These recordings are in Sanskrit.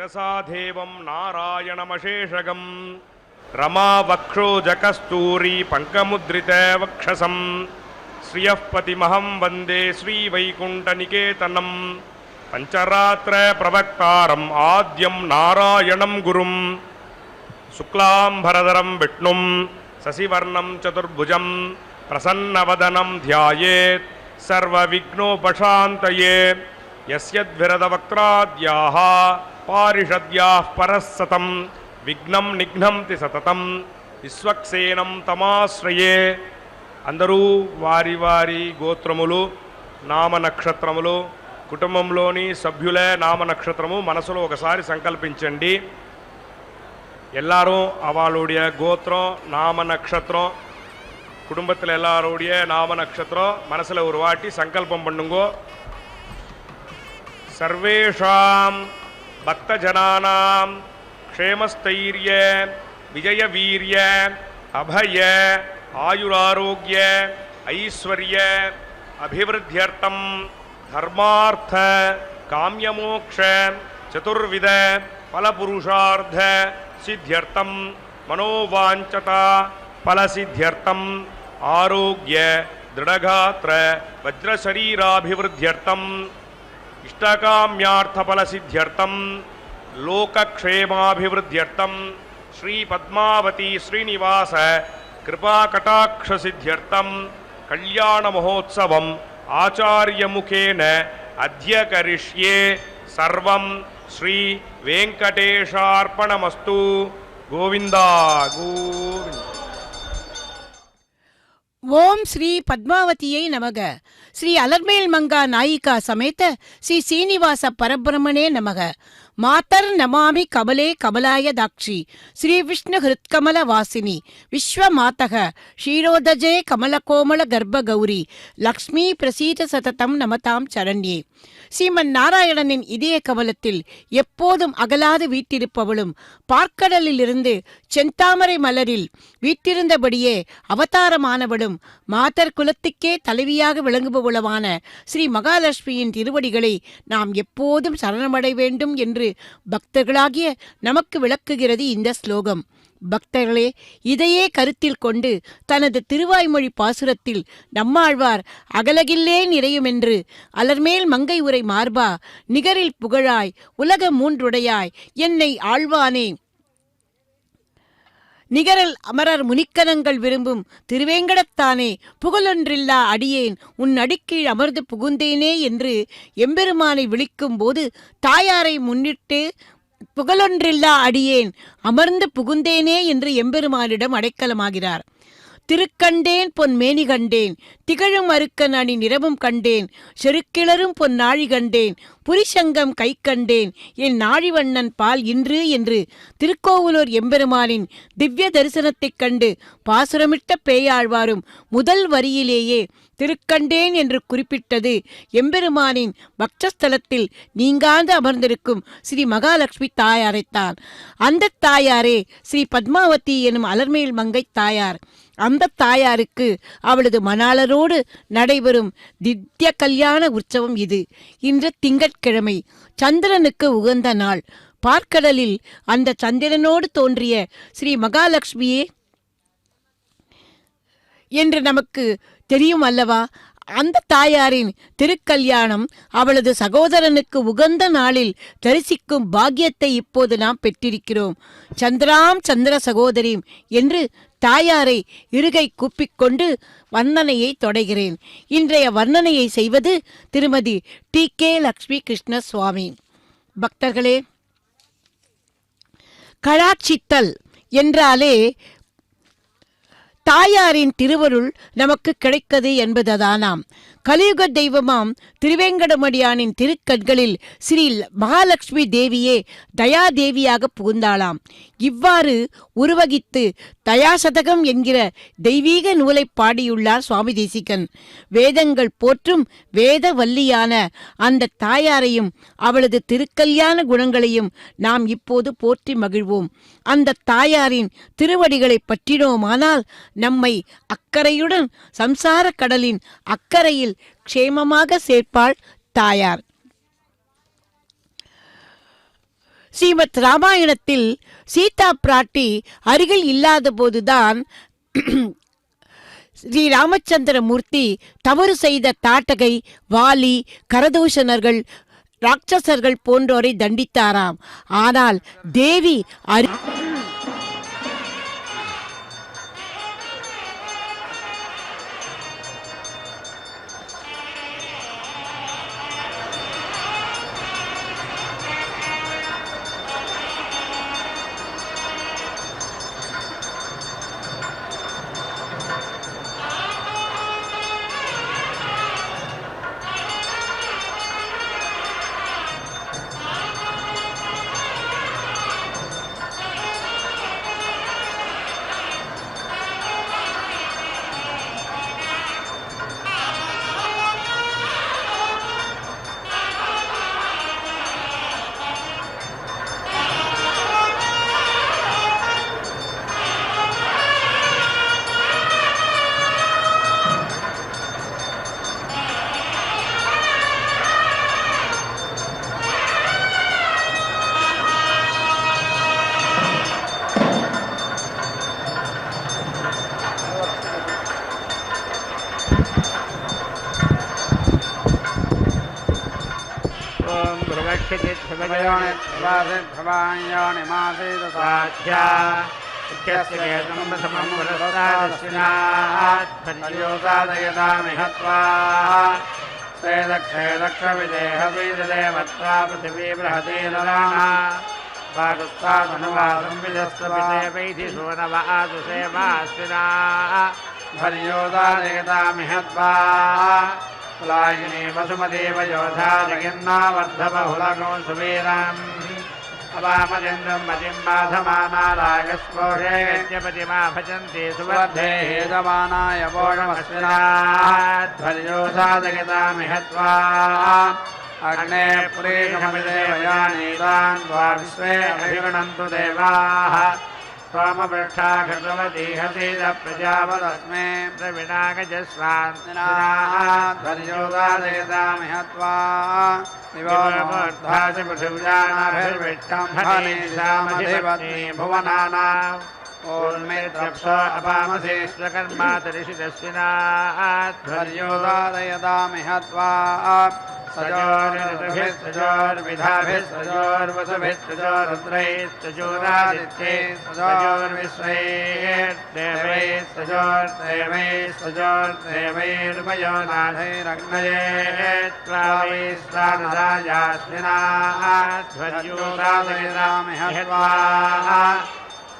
शिरसाधेवं नारायणमशेषगं रमा वक्षोजकस्तूरी पङ्कमुद्रितवक्षसं श्रियः पतिमहं वन्दे श्रीवैकुण्ठनिकेतनं पञ्चरात्रप्रवक्तारम् आद्यं नारायणं गुरुं शुक्लाम्भरधरं विष्णुं शशिवर्णं चतुर्भुजं प्रसन्नवदनं ध्यायेत् सर्वविघ्नोपशान्तये यस्यद्विरदवक्त्राद्याः पारिषद्याः परस्सतं विघ्नं निघ्नन्ति सततं విశ్వక్సేనం తమాశ్రయే. అందరూ వారి వారి గోత్రములు నామ నక్షత్రములు కుటుంబంలోని సభ్యుల నామ నక్షత్రము మనసులో ఒకసారి సంకల్పించండి. எல்லாரும் அவளுடைய கோத்திரம் நாம நட்சத்திரம் குடும்பத்தில் எல்லாருடைய நாம நட்சத்திரம் மனசில் ஒரு வாட்டி சங்கல்பம் பண்ணுங்கோ. சர்வேஷாம் பக்தஜனானாம் க்ஷேமஸ்தைர்ய விஜயவீர்ய அபய ஆயுராரோக்கிய ஐஸ்வர்ய அபிவிருத்தியர்த்தம் தர்மார்த்த காமியமோக்ஷ சதுர்வித பலபுருஷார்த்த சித்தியர்த்தம் மனோவாஞ்சதா பலசித்தியர்த்தம் ஆரோக்கிய திருடகாத்திர வஜ்ரசரீராபிவிருத்தியர்த்தம் இஷ்டகாமியார்த்தபலசித்தியர்த்தம் லோகக்ஷேமாபிவிருத்தியர்த்தம் ஸ்ரீ பத்மாவதி ஸ்ரீனிவாச கிருபாகடாட்சசித்தியர்த்தம் கல்யாண மகோத்சவம் ஆச்சாரியமுகேன அத்ய கரிஷ்யே சர்வம் ஸ்ரீ வெங்கடேஷார்ப்பணமஸ்து. கோவிந்தா கோவிந்த. ஓம் ஸ்ரீ பத்மாவதியை நமக. ஸ்ரீ அலர்மேல் மங்கா நாயிகா சமேத ஸ்ரீ சீனிவாச பரபிரமணே நமக. மாதர் நமாமி கமலே கமலாய தாட்சி ஸ்ரீ விஷ்ணு ஹிருத்கமல வாசினி விஸ்வமாதக ஷீரோதஜே கமலகோமல கர்ப்ப கௌரி லக்ஷ்மி பிரசீத சததம் நமதாம் சரண்யே. ஸ்ரீமன் நாராயணனின் இதய கமலத்தில் எப்போதும் அகலாது வீட்டிருப்பவளும் பார்க்கடலிலிருந்து செந்தாமரை மலரில் வீட்டிருந்தபடியே அவதாரமானவளும் மாதர் குலத்துக்கே தலைவியாக விளங்குபவளுமான ஸ்ரீ மகாலட்சுமியின் திருவடிகளை நாம் எப்போதும் சரணமடை வேண்டும் என்று பக்தர்களாகிய நமக்கு விளக்குகிறது இந்த ஸ்லோகம். பக்தர்களே, இதையே கருத்தில் கொண்டு தனது திருவாய்மொழி பாசுரத்தில் நம்மாழ்வார் அகலகில்லே நிறையுமென்று அலர்மேல் மங்கை உரை மார்பா நிகரில் புகழாய் உலக மூன்றுடையாய் என்னை ஆழ்வானே நிகரல் அமரர் முனிக்கணங்கள் விரும்பும் திருவேங்கடத்தானே புகழொன்றில்லா அடியேன் உன் அடிக்கீழ் அமர்ந்து புகுந்தேனே என்று எம்பெருமானை விளிக்கும் போது தாயாரை முன்னிட்டு புகழொன்றில்லா அடியேன் அமர்ந்து புகுந்தேனே என்று எம்பெருமானிடம் அடைக்கலமாகிறார். திருக்கண்டேன் பொன் மேனி கண்டேன் திகழும் அருக்கன் அணி நிறமும் கண்டேன் செருக்கிளரும் பொன் நாழி கண்டேன் புரிசங்கம் கை கண்டேன் என் நாழிவண்ணன் பால் இன்று என்று திருக்கோவலூர் எம்பெருமானின் திவ்ய தரிசனத்தைக் கண்டு பாசுரமிட்ட பேயாழ்வாரும் முதல் வரியிலேயே திருக்கண்டேன் என்று குறிப்பிட்டது எம்பெருமானின் பக்ஷஸ்தலத்தில் நீங்காந்து அமர்ந்திருக்கும் ஸ்ரீ மகாலட்சுமி தாயாரைத்தான். அந்த தாயாரே ஸ்ரீ பத்மாவதி எனும் அலர்மேல் மங்கை தாயார். அந்த தாயாருக்கு அவளது மணாளரோடு நடைபெறும் திவ்ய கல்யாண உற்சவம் இது. இன்று திங்கட்கிழமை, சந்திரனுக்கு உகந்த நாள். பார்க்கடலில் அந்த சந்திரனோடு தோன்றிய ஸ்ரீ மகாலட்சுமியே என்று நமக்கு தெரியும் அல்லவா? அந்த தாயாரின் திருக்கல்யாணம் அவளது சகோதரனுக்கு உகந்த நாளில் தரிசிக்கும் பாக்கியத்தை இப்போது நாம் பெற்றிருக்கிறோம். சந்திராம் சந்திர சகோதரீம் என்று தாயாரை இருகை கூப்பிக்கொண்டு வர்ணனையை தொடர்கிறேன். இன்றைய வர்ணனையை செய்வது திருமதி டி.கே. லக்ஷ்மி கிருஷ்ண சுவாமி. பக்தர்களே, கடாட்சித்தல் என்றாலே தாயாரின் திருவருள் நமக்கு கிடைத்தது என்பதுதானாம். கலியுக தெய்வமாம் திருவேங்கடமடியானின் திருக்கண்களில் ஸ்ரீ மகாலட்சுமி தேவியே தயாதேவியாக புகுந்தாளாம். இவ்வாறு உருவகித்து தயாசதகம் என்கிற தெய்வீக நூலை பாடியுள்ளார் சுவாமி தேசிகன். வேதங்கள் போற்றும் வேத வல்லியான அந்த தாயாரையும் அவளது திருக்கல்யாண குணங்களையும் நாம் இப்போது போற்றி மகிழ்வோம். அந்த தாயாரின் திருவடிகளை பற்றினோமானால் நம்மை அக்கறையுடன் சம்சார கடலின் அக்கறையில் க்ஷேமமாக சேர்ப்பாள் தாயார். ஸ்ரீமத் ராமாயணத்தில் சீதா பிராட்டி அருகில் இல்லாத போதுதான் ஸ்ரீ ராமச்சந்திரமூர்த்தி தவறு செய்த தாட்டகை, வாலி, கரதூஷணர்கள், ராட்சசர்கள் போன்றோரை தண்டித்தாராம். ஆனால் தேவி पृथिवी बृहती पादुस्तादनुवादं विजस्वपिते सोनवादुसेवास्विना भर्योदादयतामिहत्वा कुलायिनी वसुमदेव योधा जगिन्नावर्धबहुलगो सुवीरम् अवामजेन्द्रं मतिं बाधमानारायस्पोषे यज्ञपतिमा भजन्ति सुवर्धे हेदमानाय वोढमस्विनाध्वर्योधादयतामिहत्वा अग्ने पुरीषमिदेवयानीतान् द्वा विश्वे अभिगणन्तु देवाः सोमपृष्ठा घृतवती हसीद प्रजापदस्मे प्रविनागजस्वान्ध्वर्योदादयतामिहत्वा दिवोर्धासि पृथिव्यानाभिर्विष्टं हनीशामधिपत्नी भुवनानाम् ओन्मेत्रप्सो अपामसे स्वकर्मा तरिषिदस्विनाध्वर्योदादयतामिहत्वा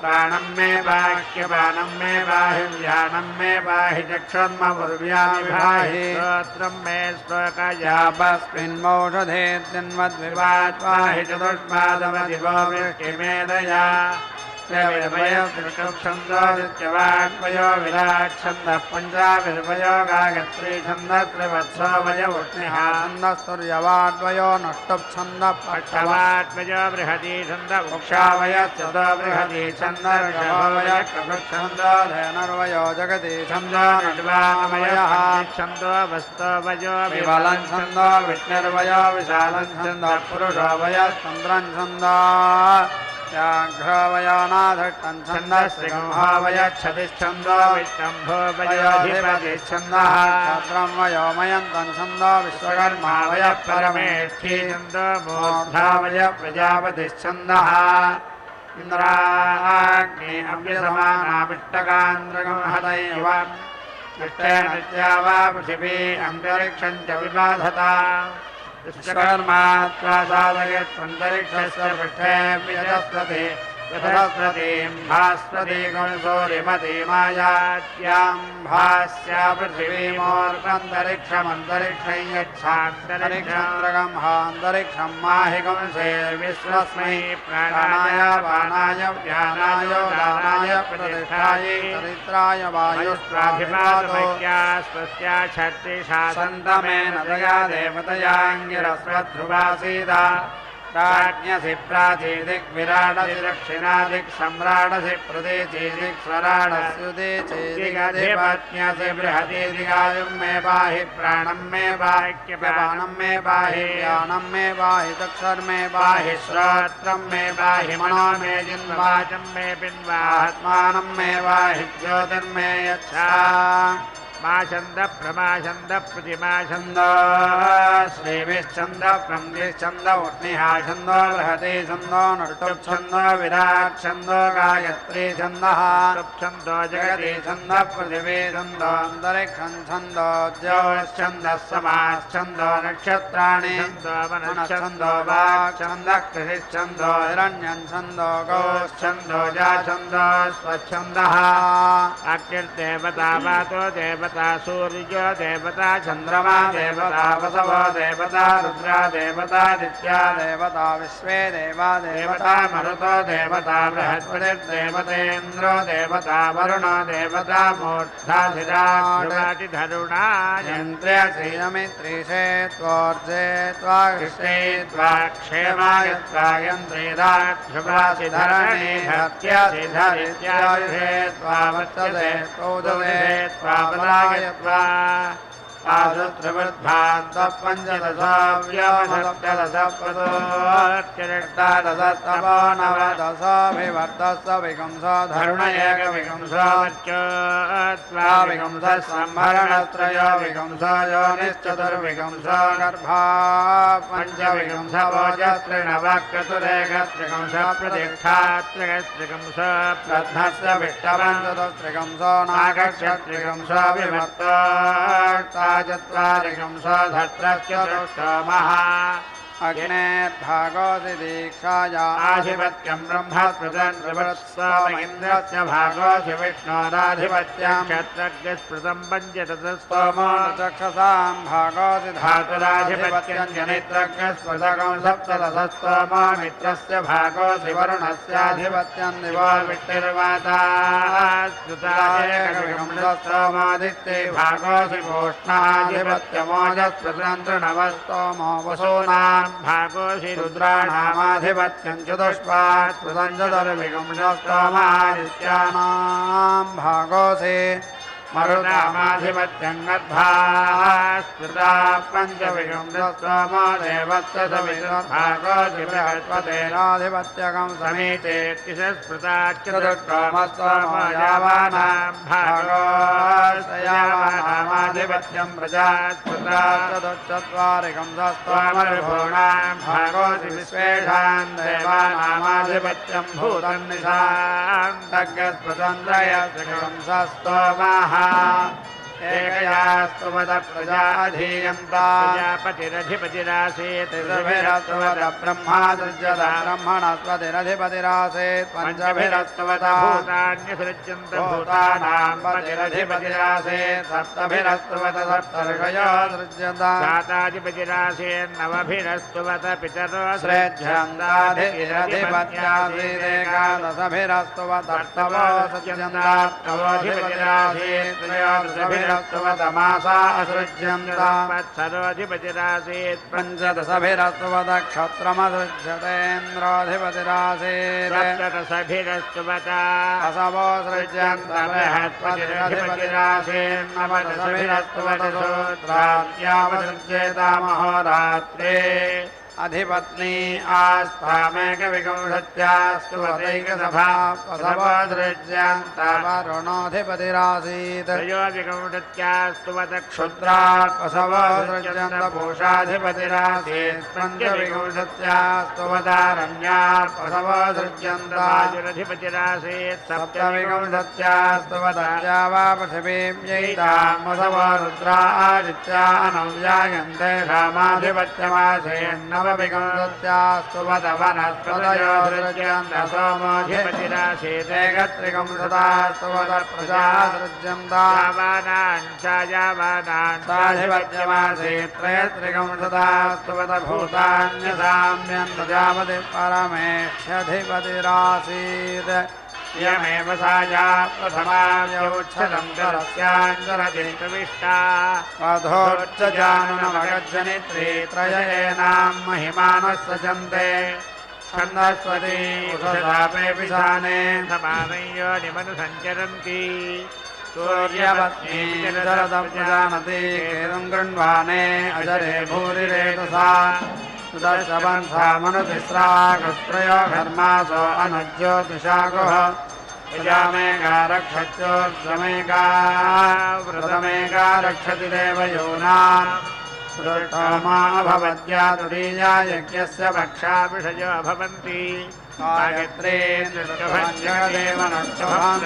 प्राणं मे बाह्यपानं मे बाहुव्यानं मे बाहि चक्षुर्मपुर्व्यामिभाहि श्रोत्रं मे श्लोकयापस्मिन्मौषधे जन्मद्विवाद्वाहि चतुष्पादमदिवो वृष्टिमेदया छन्दोदित्यवाक्वयो विराट्छन्दः पञ्चाविर्वयो गायत्री छन्दः त्रिवत्सो वय उष्णिः छन्दस्तुर्यवाद्वयो नष्टुप्छन्दः पट्टवाद्वयो बृहती छन्द वृक्षावयश्चतो बृहती छन्दर्षभवय कपृच्छन्दो धेनुर्वयो जगति छन्दो नड्वामयः छन्दो वस्तो वयो विबलं छन्दो विष्णुर्वयो विशालं छन्दः पुरुषो वयश्चन्द्रं छन्दो व्याघ्रवयोनाधट्टं छन्दः सिंहावयच्छतिश्छन्दो विष्टम्भो वयोधिपतिश्छन्दः छत्रं वयोमयन्तं छन्दो विश्वकर्मा वयः परमेष्ठी छन्दो मूर्धावय प्रजापतिश्छन्दः इन्द्राग्नि अव्यसमानाविष्टकान्द्रगं हतैव विष्टेन वा पृथिवी अन्तरिक्षं च विबाधता विश्वकर्मात्वा साधयत्वन्तरिक्षस्य पृष्ठे विजस्पति बृहस्पतिं भास्पतिं सूर्यमतीमायात्यां भास्या पृथिवीमोर्कन्तरिक्षमन्तरिक्षं यच्छान्तरिक्षं हान्तरिक्षं माहिकं विश्वस्मै प्राणाय पानाय व्यानाय दानाय प्रतिष्ठायै चरित्राय वायुस्वाभिमानमय्या स्वस्या छत्तिषा सन्तमेन दया देवतयाङ्गिरस्वध्रुवासीदा राज्ञसि प्राचीदिक् विराडसि दक्षिणादिक् सम्राडसि प्रदेचीदिक् स्वराडस्युदेचेदिगधिपत्न्यसि बृहतीदिगायुं मे पाहि प्राणं मे पाह्यपानं मे पाहि व्यानं मे पाहि चक्षुर् मे पाहि श्रोत्रं मे पाहि मनो मे जिह्वाचं मे पिन्वात्मानं मे पाहि ज्योतिर्मे यच्छा माछन्द प्रमाछन्द प्रतिमाछन्द श्रीभिश्चन्द ब्रह्मिश्चन्द उष्णिहाछन्द बृहति छन्दो नृतुप्छन्दो विराट्छन्दो गायत्री छन्दः छन्दो जगति छन्द पृथिवी छन्दो अन्तरिक्षं छन्दो ज्योश्छन्दः समाश्छन्दो नक्षत्राणि मनश्छन्दो वाक्छन्दः कृषिश्छन्दो हिरण्यं छन्दो गोश्छन्दो जाछन्दो स्वच्छन्दः अग्निर्देवता वातो देवता सूर्यो देवता चन्द्रमा देवता वसवो देवता रुद्रा देवता दित्या देवता विश्वे देवा देवता मरुतो देवता बृहस्पतिर्देवतेन्द्रो देवता वरुणो देवता मूर्धाधिराटिधरुणा यन्त्रे श्रीयमित्रीशे त्वोर्जे त्वा कृष्णे त्वा क्षेमाय त्वा यन्त्रेदाक्षुभासिधरणे धत्यासिधरित्यायुषे त्वा वर्तते कौदवे त्वा पलायत्वा आशुत्रिवृद्धान्तः पञ्चदशाव्योषप्तदशपदोऽत्यष्टादशतपो नवदशाभिवर्धस्स विगंसो धरुण एकविगंसोऽर्च्योत्वा विगंसः सम्भरणत्रयो विगंसो योनिश्चतुर्विगंसो गर्भा पञ्चविगंसवोजस्त्रिणवक्रतुरेकत्रिगंस प्रतिष्ठात्रिगस्त्रिगंस प्रध्नस्य विष्टवञ्चतुस्त्रिगंसो नागक्षत्रिगंसो विभक्तो चत्वारिगंसो धर्त्रश्चतुष्टमः अग्नेर्भागोऽसि दीक्षाया आधिपत्यं ब्रह्मस्पृतं त्रिवत्सोमइन्द्रस्य भागोऽसि विष्णोराधिपत्यं क्षत्रज्ञस्पृतं पञ्चततस्तोमो चक्षसां भागोऽसि धातुराधिपत्यं जनित्रज्ञस्पृतकं सप्तदशस्तोमो मित्रस्य भागोऽसि वरुणस्याधिपत्यं दिवो विष्णुर्वातास्तोमादित्ये भागोऽसि भूष्णाधिपत्यमोजस्पृतं तृणवस्तोमो वसूनां भागोऽसि रुद्राणामाधिपत्यं चतुष्पात् स्पृतं चतुर्विगंसस्तोमादित्यानां भागोऽसि मरुतामाधिपत्यं गद्भाः स्पृता पञ्चविगंसस्तोमो देवस्य सवितुर्भागोऽसि बृहस्पतेराधिपत्यकं समीचेत्तिस्पृता चतुष्टोमस्तोमो यावानां भागोऽस्य यावानामाधिपत्यं प्रजा स्पृता चतुश्चत्वारिगंसस्तोमर्भूणां भागोऽसि विश्वेषां देवानामाधिपत्यं भूतं निशां तग्गस्पृतं त्रयस्त्रिगंसस्तोमाः एकयास्तुवद प्रजा अधीयन्ता प्रजापतिरधिपतिरासीत् त्रिभिरस्तुवद ब्रह्मा सृज्यत ब्रह्मणस्पतिरधिपतिरासीत् पञ्चभिरस्तुवद भूतान्यसृज्यन्त भूतानां पतिरधिपतिरासीत् सप्तभिरस्तुवद सप्तर्षयो सृज्यन्त जाताधिपतिरासीत् नवभिरस्तुवद पितरो सृज्यन्ताधिपत्यासीदेकादशभिरस्तुवद अर्थवो सृज्यन्तार्थवोऽधिपतिरासीत् त्रयोदशभिरस्तुवदमासा असृज्यन्ता वत्सरोऽधिपतिरासीत् पञ्चदशभिरस्तुवद क्षत्रमसृज्यतेन्द्रोऽधिपतिरासीत् सप्तदशभिरस्तुवद असवो सृज्यन्त बृहस्पतिरधिपतिरासीत् नवदशभिरस्तुवद शूद्राद्यावसृज्येतामहोरात्रे अधिपत्नी आस्तामेकविंशत्यास्तुवदैकसभा वरुणोऽधिपतिरासीत् त्रयोविंशत्यास्तुवद क्षुद्रात्पसवसृज्यन्त पूषाधिपतिरासीत् पञ्चविंशत्यास्तुवदारण्यात्पसवसृज्यन्त वायुरधिपतिरासीत् सप्तविंशत्यास्तुवदर्या वा पृथिवीव्यैतामसवो रुद्रा आदित्या अनव्यायन्ते रामाधिपत्यमासेन्न विगंसत्यास्तुवद वनस्पतयो सृज्यन्त सोमोऽधिपतिरासीत् एकत्रिगंसतास्तुवद प्रजा सृज्यन्त यावानाञ्चाधिपत्यमासीत् त्रयत्रिगंसतास्तुवद भूतान्यसाम्यन् प्रजापतिः परमेष्यधिपतिरासीत् इयमेव साया प्रथमाव्योच्छलं करस्याञ्जरदिष्टा वधोर्चजानुनमगज्जनित्री त्रयेनां महिमानः सजन्ते छन्दस्वती उषसापे पिशाने समानय्यो निमनुसञ्चरन्ति सूर्यपत्नी शरदं जानति केतुं गृह्वाणे अजरे भूरिरेतसा सुदर्शवन्था मनुतिस्रागस्त्रयो घर्मासो अनुज्योतिषागुः प्रजामेका रक्षत्योर्जमेका व्रतमेका रक्षति देवयोनाम् सुदृष्टमा अभवद्यातुरीया यज्ञस्य पक्षाभिषयो भवन्ति गायत्रे जगदेव नष्टभान्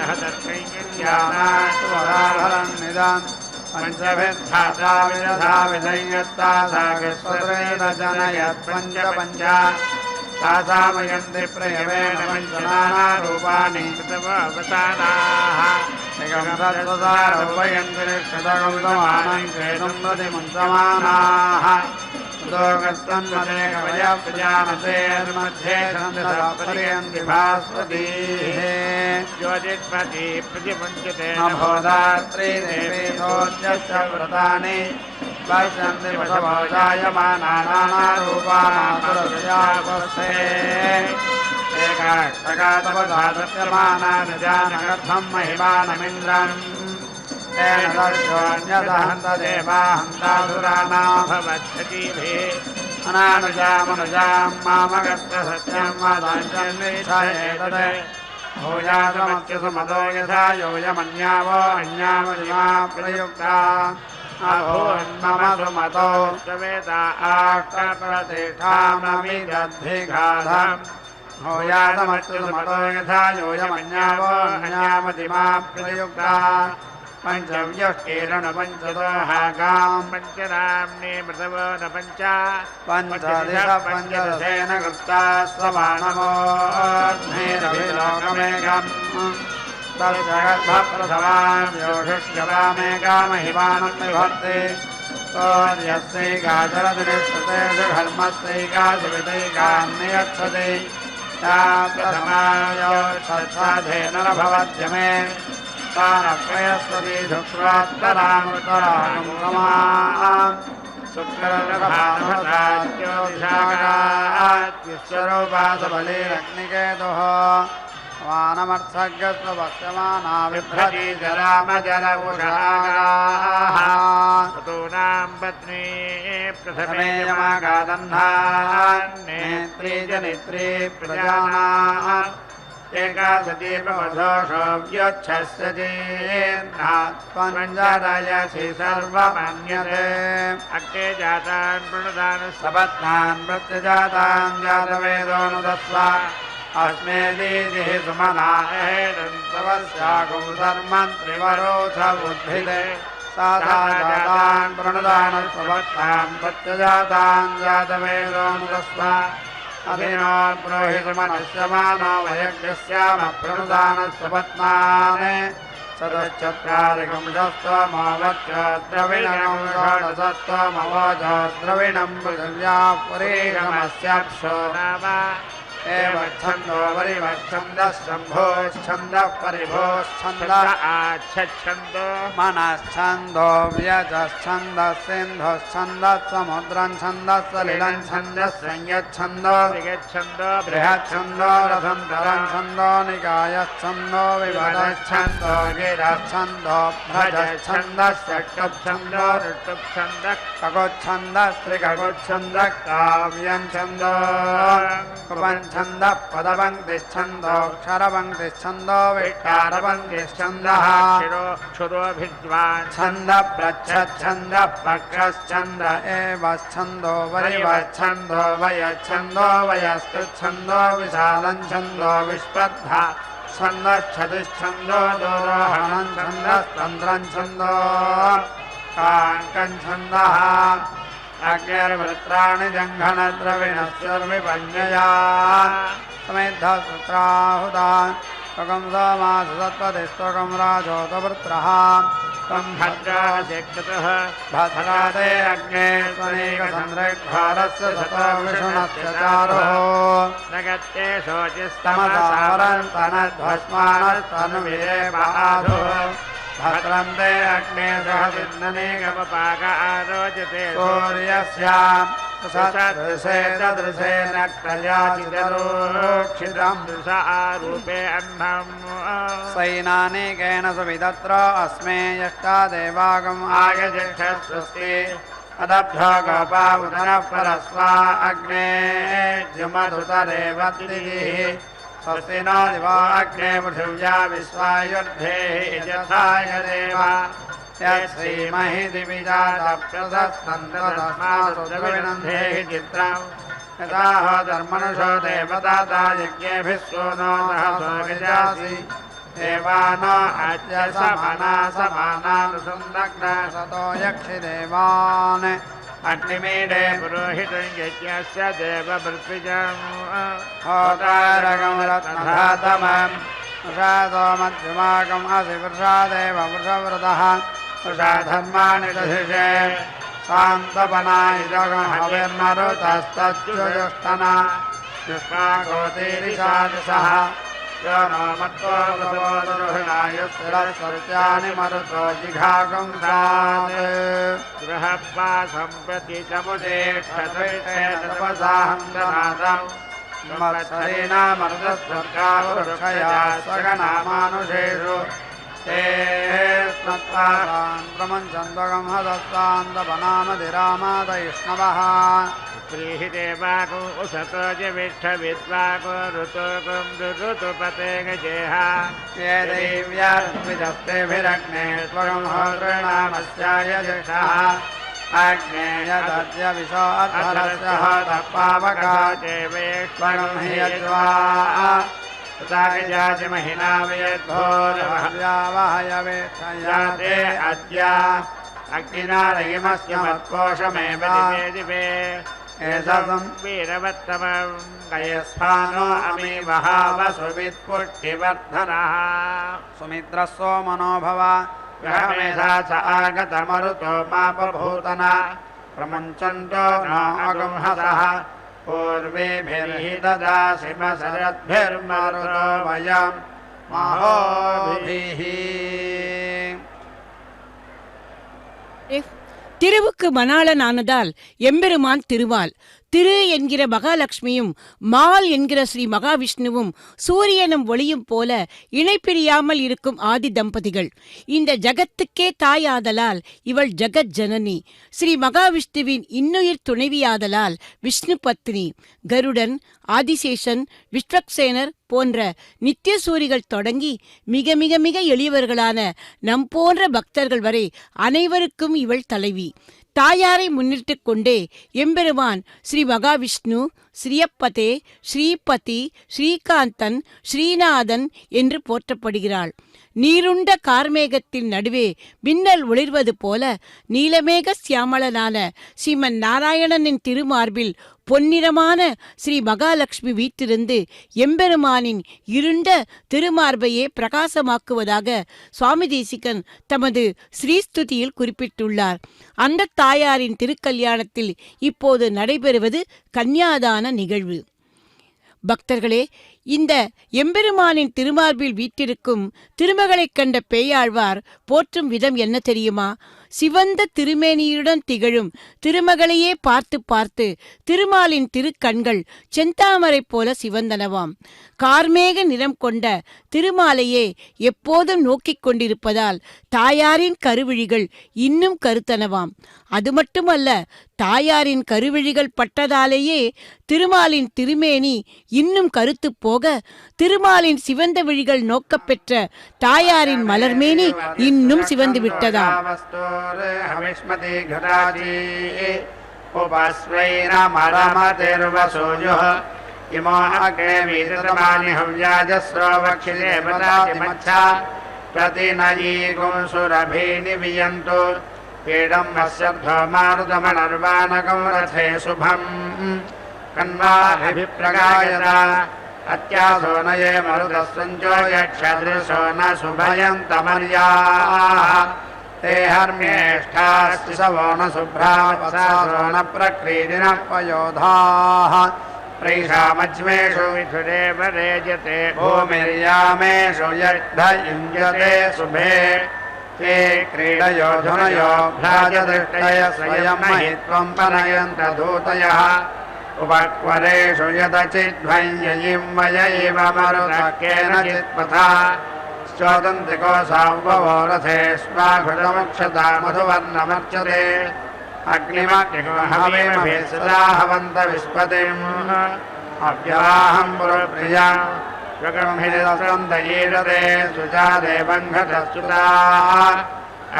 निदान् पञ्चभिर्धाता विदधा विधयत्ता सागस्वत्रैरजनयत् पञ्च तासामयन्ति प्रयवेण पञ्चनाना रूपाणि कृतवसानाः निगमसत्सदारोपयन्ति निष्कृतगौतमानं क्रेतुं प्रतिमुञ्चमानाः दोगस्तन्मदेकवयः प्रजानतेर्मध्ये छन्दसपर्यन्ति भास्वतीः ज्योतिष्मती प्रतिमुञ्चते नभोदात्री देवेशोऽद्यस्य व्रतानि पश्यन्ति पशवो जायमानानारूपाणासुरस्यापस्थे एकाष्टकातपसा सत्यमाना निजानगर्थं महिमानमिन्द्रम् तेन दर्शोऽन्यदहन्तदेवा हन्तासुराणां भवच्छतीभिः अनानुजामनुजां मामगस्य सत्यं वदाञ्चन्निच्छायेतत् भूयासमत्यसुमतो यथा योऽयमन्यावो अन्यामजिमा प्रयुक्ता अभून्मम सुमतो सवेता आष्टप्रतिष्ठाममिदद्भिघाधम् भूयासमत्यसुमतो यथा योऽयमन्यावो अन्यामजिमा प्रयुक्ता पञ्चव्यष्टेरण पञ्चदोहागाम् पञ्चनाम्ने मृतवो न पञ्च पञ्चदिश पञ्चदशेन कृता स्वमानमोऽग्निरभिलोकमेकम् तस्यगर्भप्रथमां योषिष्यवामेकामहिमानं विभर्ति तोर्यस्यैकाचरदिनिष्ठते धर्मस्यैकाशिवितैकान्नियच्छति या प्रथमा योषत्साधेन न भवत्यमे तानप्रयस्वती शुक्रात्तरामुत्तरागुमाम् शुक्ररघात्योशागात्विश्वरूपासबलिरग्निकेतुः वानमर्थगस्वपश्यमाना बिभ्रती जरामजरपुषागाः ऋतूनां पत्नी प्रथमे यमागादह्नान् नेत्री जनित्री प्रजानाम् एकादशी प्रमदोषो व्योच्छस्य चेन्नात्मञ्जरयसि सर्वमन्यते अग्ने जातान् प्रणदान् सपत्नान् प्रत्यजातान् जातवेदोऽनुदत्स्व अस्मे दीदिः सुमना एतवस्यागुं धर्मन् त्रिवरोऽथ बुद्धिते साधा जातान् प्रणदान् सपत्नान् प्रत्यजातान् जातवेदोऽनुदत्स्व अभिनोद्रोहितमनस्यमानो वयज्ञस्यामप्रणुदानस्वपत्नान् चतुश्चत्वारिकंशस्त्वमोवच्चद्रविणं षोडशत्वमवोचो द्रविणं पृथिव्या पुरीगमस्याप्सो नाम एव छन्दो परिवच्छन्दः शम्भोश्छन्दः परिभोश्छन्दः आच्छन्दो मनश्छन्दो व्यजश्छन्दः सिन्धुश्छन्दः समुद्रं छन्दः सलिलं छन्दः संयच्छन्दो विगच्छन्दो बृहच्छन्दो रथन्तरं छन्दो निकायश्छन्दो विवदच्छन्दो गिरच्छन्दो भ्रजच्छन्दः षट्छन्दो ऋतुच्छन्दः खगोच्छन्दः स्त्रिखगोच्छन्दः काव्यं छन्दो छन्दः पदपङ्क्तिश्छन्दो क्षरपङ्क्तिश्छन्दो विष्टारपङ्क्तिश्छन्दः क्षुरोभिद्वान् छन्दः प्रच्छन्दः पक्षश्छन्द एव छन्दो वरिवच्छन्दो वयच्छन्दो वयस्कृच्छन्दो विशालं छन्दो विस्पर्धा छन्दश्छतिश्छन्दो दोरोहणं छन्दस्तन्त्रं छन्दो काङ्कं छन्दः अग्निर्वृत्राणि जङ्घनद्रविणस्योर्विपन्यया समेद्धसूत्राहुता त्वकं सोमासुसत्पतिस्त्वकं राजोतवृत्रः त्वं भद्रादिकृतः भद्राते अग्ने त्वनेकसंरक्षारस्य सतो विष्णुस्य चारुः नगत्ये तमसावरन्तनध्वस्मानस्तनुवीरे बहाधुः भद्रं ते अग्ने सहसिन्दनेकपपाक आरोचते सूर्यस्यां सदृशे तदृशे नक्तयाचितरोक्षितं दृशा आरूपे अन्नम् सैनानिकेन सुविदत्र अस्मे यष्टा देवागम् आयजक्षस्वस्ति अदभ्यो गोपा उदरः परस्वा अग्ने जुमधुतरेवतिः स्वस्ति नो दिवो अग्ने पृथिव्या विश्वायुर्धेः यथाय देव यच्छ्रीमहि दिवि जातप्रशस्तन्ततस्मादुर्विनन्धेः चित्रम् यथाह धर्मनुषो देवदाता यज्ञेभिः सोनो सहसोगिजासि देवानो अद्य समानानुसन्दग्ना सतो यक्षि देवान् अग्निमीडे पुरोहितं यज्ञस्य देवभृत्विजम् होतारकं रत्नधातमम् वृषादो मध्यमाकम् असि वृषादेव वृषव्रतः वृषाधर्माणि दधिषे शान्तपनायुजगं हविर्मरुतस्तच्युजुष्टना युष्माकोतीरिषादिशः यो नो मत्तो वृषोदुर्हिणायुस्तिरस्सत्यानि मरुतो जिघागं सात् गृहप्पा सम्प्रति तपसाहं दनादम् मत्सरीनामर्दस्वर्गावृक्षया सगनामानुषेषु ते स्मत्पादान् प्रमञ्चन्द्वगं हदस्तान्दपनामधिरामादयिष्णवः प्रीहि देवाको उसतो जविष्ठविद्वाको ऋतुकुं ऋतुपते गजेह ये देव्यार्विजस्तेभिरग्ने त्वगं होतॄणामस्याय दिशः अग्ने यदद्य विशो अध्वरस्य होतपावका देवेश्वरं हि यज्वा तथाजातिमहिना वियद्भोर्व्यावहयवेक्षयाते अद्य अग्निना रयिमस्य मत्कोशमेव दिवे एतदं वीरवत्तमं गयस्फानो अमी वहावसुवित्पुष्टिवर्धनः सुमित्रस्सो मनोभव ग्रहमेधा च आगतमरुतो मापभूतना प्रमुञ्चन्तो न अगंहसः पूर्वेभिर्हि ददासि मशरद्भिर्मरुतो वयं महोभिः திருவுக்கு மணாளனானதால் எம்பெருமான் திருவாள். திரு என்கிற மகாலட்சுமியும் மால் என்கிற ஸ்ரீ மகாவிஷ்ணுவும் சூரியனும் ஒளியும் போல இணைப்பிரியாமல் இருக்கும் ஆதி தம்பதிகள். இந்த ஜகத்துக்கே தாயாதலால் இவள் ஜகத் ஜனனி. ஸ்ரீ மகாவிஷ்ணுவின் இன்னுயிர் துணைவியாதலால் விஷ்ணு பத்னி. கருடன், ஆதிசேஷன், விஸ்வக்சேனர் போன்ற நித்தியசூரிகள் தொடங்கி மிக மிக மிக எளியவர்களான நம் போன்ற பக்தர்கள் வரை அனைவருக்கும் இவள் தலைவி. தாயாரை முன்னிட்டு கொண்டே எம்பெருமான் ஸ்ரீ மகாவிஷ்ணு, ஸ்ரீயப்பதே, ஸ்ரீபதி, ஸ்ரீகாந்தன், ஸ்ரீநாதன் என்று போற்றப்படுகிறாள். நீருண்ட கார்மேகத்தின் நடுவே மின்னல் ஒளிர்வது போல நீலமேக சியாமளனான ஸ்ரீமன் நாராயணனின் திருமார்பில் பொன்னிறமான ஸ்ரீ மகாலட்சுமி வீட்டிலிருந்து எம்பெருமானின் இருண்ட திருமார்பையே பிரகாசமாக்குவதாக சுவாமி தேசிகன் தமது ஸ்ரீஸ்துதியில் குறிப்பிட்டுள்ளார். அந்த தாயாரின் திருக்கல்யாணத்தில் இப்போது நடைபெறுவது கன்னியாதான நிகழ்வு. பக்தர்களே, இந்த எம்பெருமானின் திருமார்பில் வீட்டிருக்கும் திருமகளைக் கண்ட பேயாழ்வார் போற்றும் விதம் என்ன தெரியுமா? சிவந்த திருமேனியுடன் திகழும் திருமகளையே பார்த்து பார்த்து திருமாலின் திருக்கண்கள் செந்தாமரை போல சிவந்தனவாம். கார்மேக நிறம் கொண்ட திருமாலையே எப்போதும் நோக்கிக் கொண்டிருப்பதால் தாயாரின் கருவிழிகள் இன்னும் கருத்தனவாம். அது மட்டுமல்ல, தாயாரின் கருவிழிகள் பட்டதாலேயே திருமாலின் திருமேனி இன்னும் கருத்து போக திருமாலின் சிவந்த விழிகள் நோக்கப்பெற்ற தாயாரின் மலர்மேனி இன்னும் சிவந்து விட்டதாம். पीडं वस्यद्धो मारुतमनर्वाणकं रथे शुभं कन्वाभिप्रगायता अत्यासो न ये मरुतस्वञ्जो यक्षदृशो न शुभयन्तमर्याः ते हर्म्येष्ठास्ति सवो न शुभ्रावसासो न प्रक्रीडिनः पयोधाः प्रैषामज्मेषु विथुरेव रेजते भूमिर्यामेषु यद्ध युञ्जते शुभे ते क्रीडयो धुनयो भ्राजदृष्टय स्वयं महित्वं पनयन्त दूतयः उपक्वरेषु यदचिद्भञ्जयिं वय इव मरुतः केनचित्पथा श्चोदन्तिकोऽसावो रथे स्वाघृतमुक्षता मधुवर्णमर्चते अग्निमग्निहविमभि सदा हवन्त विस्पतिम् अव्याहं पुरप्रिया स्वगम्भिरसन्दयीरते सुजादेवङ्घटस्तुता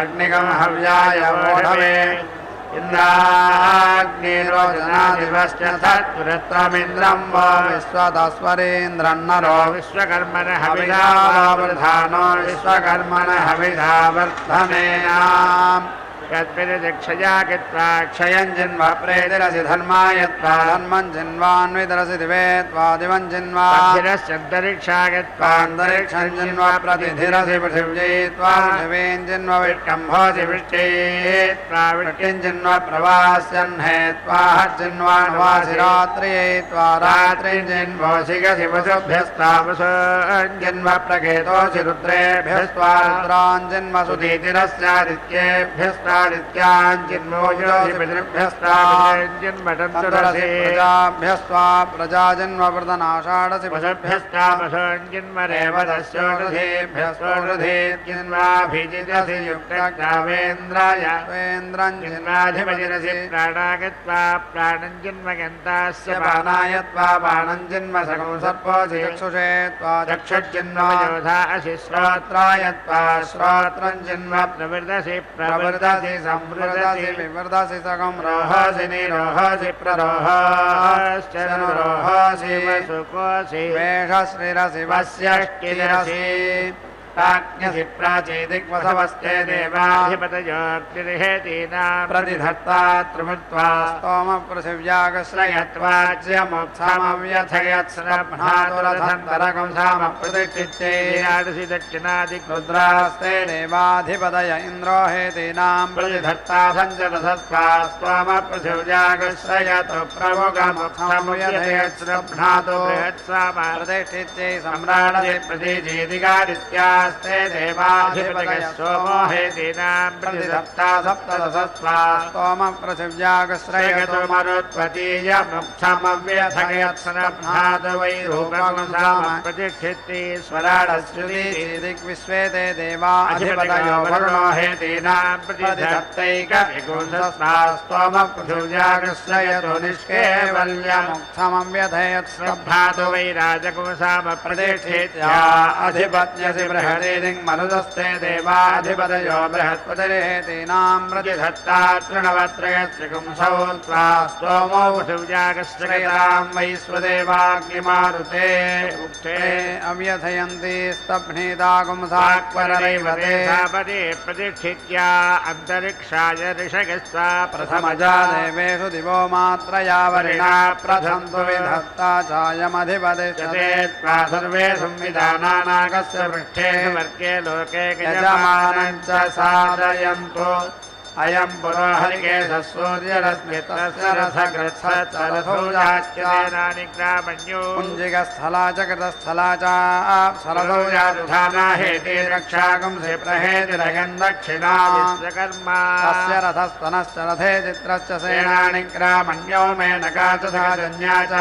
अग्निगमहव्याय वोढवे इन्द्राग्निरोचनादिवश्च तत्पुरत्रमिन्द्रं वो विश्वतस्वरेन्द्रन्नरो विश्वकर्मणः हविधावृधानो विश्वकर्मणः हविधावर्धनेयाम् यत्पिरिदिक्षया कृत्वा क्षयं जिन्वा प्रेतिरसि धर्मायत्वा धर्मं जिन्वान्वितरसि दिवे त्वा दिवं जिन्वा अन्तरिक्षा कृत्वा अन्तरिक्षं जिन्वा प्रतिधिरसि पृथिव्यै त्वा पृथिवीं जिन्वा विष्कम्भोऽसि वृष्टिः त्वा वृष्टिं जिन्वा प्रवास्यह्ने त्वा जिन्वा नवासि रात्रियै त्वा रात्रिं जिन्वोऽसि गसि वसुभ्यस्त्वा वसुं जिन्वा प्रकेतोऽसि रुद्रेभ्यस्त्वा रुद्रान् जिन्वा सुधीतिरस्यादित्येभ्यस्त्वा नित्याञ्जिन्मोजोऽसि पितृभ्यस्ताञ्जिन्मटन्तरसि प्रजाभ्यस्त्वा प्रजाजन्मवर्धनाषाढसि पशुभ्यस्ता पशुञ्जिन्मरेवदस्योषधेभ्यस्योषधेर्जिन्वाभिजितसि युक्तग्रावेन्द्राय वेन्द्रञ्जिन्वाधिपतिरसि प्राणागत्वा प्राणञ्जिन्मगन्तास्य पानाय त्वा पाणञ्जिन्म सकं सर्पोऽसि चक्षुषे त्वा चक्षुर्जिन्मयोधा असि श्रोत्राय त्वा श्रोत्रञ्जिन्म प्रवृदसि प्रवृदसि संवृदसि विवृदसि सकं रोहसि निरोहसि प्ररोहश्च नुरोहसि वसुकोऽसि वेषश्रीरसि वस्यष्टिरसि प्राज्ञसि प्राचीदिक्वसवस्ते देवाधिपतयोक्तिर्हेतीनां प्रतिधत्ता त्रिमुत्वा स्तोमप्रसिव्यागश्रयत्वाच्यमुत्थमव्यथयत्स्रभ्नातुरथन्तरकं सामप्रतिष्ठित्ये याडसि दक्षिणादिक्रुद्रास्ते देवाधिपतय इन्द्रो हेतीनां प्रतिधत्ता सञ्चरथस्त्वा स्तोमप्रसिव्यागश्रयतु प्रमुखमुत्थमव्यथयत्स्रभ्नातु प्रतिष्ठित्ये सम्राडसि प्रतीचीदिकादित्या स्ते देवाधिपतयः सोमो हेतीनां प्रतिधत्ता सप्तदशस्त्वा स्तोमप्रसिव्यागश्रयतु मरुत्वतीयमुक्षमव्यथयत्स्रभ्नातु वै रूपं सामप्रतिष्ठित्ये स्वराडस्युतिदिग्विश्वे ते देवाधिपतयो वरुणो हेतीनां प्रतिधत्तैकविगुंसस्त्वा स्तोमप्रसिव्यागश्रयतु निष्केवल्यमुक्षमव्यथयत्स्रभ्नातु वै राजकुंसामप्रतिष्ठित्या अधिपत्यसि बृहदेदिं मरुदस्ते देवाधिपतयो बृहस्पतिर्हेतीनां प्रतिधत्ता तृणवत्रयस्त्रिपुंसौ त्वा स्तोमो पृथिव्यागश्रयतां वैश्वदेवाग्निमारुते उक्ते अव्यथयन्ति स्तभ्नीतागुंसाक्वरैवते सापदे प्रतिष्ठित्या अन्तरिक्षाय ऋषगस्त्वा प्रथमजा देवेषु दिवो मात्रया वरिणा प्रथन्तु विधत्ता चायमधिपतिष्ठते त्वा सर्वे संविधानानागस्य पृष्ठे वर्गे लोके यजमानं च साधयन्तु अयं पुरोहरिकेशः सूर्यरश्मितस्य रथकृत्सरथौजाच्येनानि ग्रामण्यो कुञ्जिकस्थला च कृतस्थला च सरथौ यादुधाना हेति रक्षागुंसि प्रहेतिरयन् दक्षिणा विश्वकर्मा तस्य रथस्तनश्च रथे चित्रश्च सेनानि ग्रामण्यो मेनका च साजन्या च